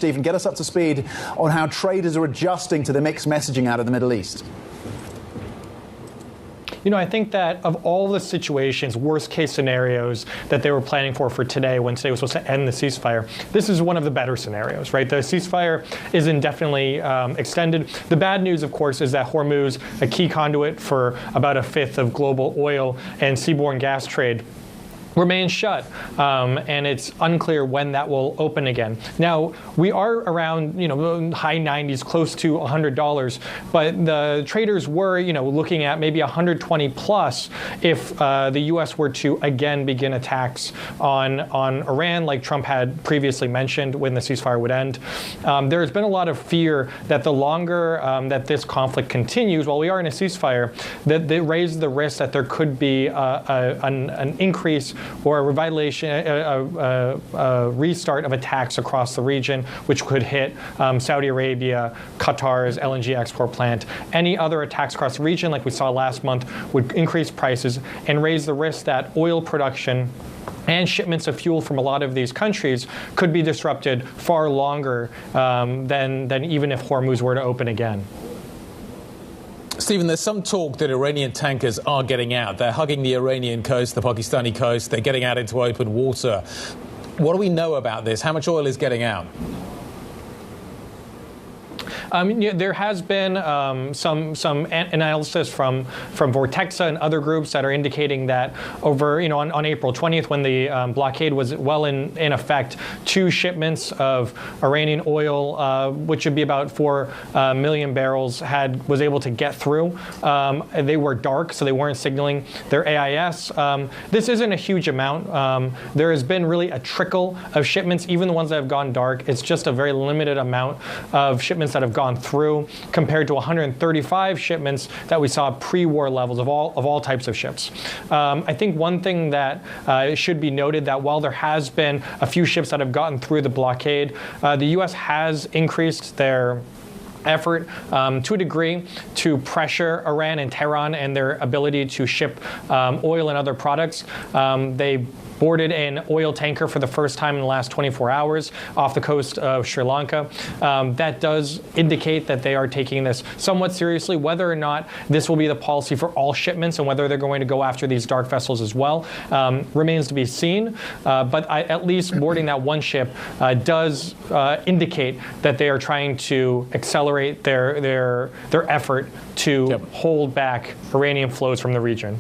Stephen, get us up to speed on how traders are adjusting to the mixed messaging out of the Middle East. You know, I think that of all the situations, worst case scenarios that they were planning for today, when today was supposed to end the ceasefire, this is one of the better scenarios, right? The ceasefire is indefinitely extended. The bad news, of course, is that Hormuz, a key conduit for about a fifth of global oil and seaborne gas trade, remains shut, and it's unclear when that will open again. Now, we are around, high 90s, close to $100, but the traders were, looking at maybe 120 plus if the U.S. were to again begin attacks on Iran, like Trump had previously mentioned when the ceasefire would end. There's been a lot of fear that the longer that this conflict continues, while we are in a ceasefire, that they raise the risk that there could be an increase or a revitalization, a restart of attacks across the region, which could hit Saudi Arabia, Qatar's LNG export plant. Any other attacks across the region, like we saw last month, would increase prices and raise the risk that oil production and shipments of fuel from a lot of these countries could be disrupted far longer than even if Hormuz were to open again. Stephen, there's some talk that Iranian tankers are getting out. They're hugging the Iranian coast, the Pakistani coast. They're getting out into open water. What do we know about this? How much oil is getting out? There has been some analysis from Vortexa and other groups that are indicating that over, on April 20th, when the blockade was well in effect, 2 shipments of Iranian oil, which would be about 4 million barrels, was able to get through. They were dark, so they weren't signaling their AIS. This isn't a huge amount. There has been really a trickle of shipments, even the ones that have gone dark. It's just a very limited amount of shipments that have gone through, compared to 135 shipments that we saw pre-war levels of all types of ships. I think one thing that should be noted, that while there has been a few ships that have gotten through the blockade, the U.S. has increased their effort to a degree to pressure Iran and Tehran and their ability to ship oil and other products. They boarded an oil tanker for the first time in the last 24 hours off the coast of Sri Lanka. That does indicate that they are taking this somewhat seriously. Whether or not this will be the policy for all shipments and whether they're going to go after these dark vessels as well remains to be seen. But at least boarding that one ship does indicate that they are trying to accelerate their effort to hold back Iranian flows from the region.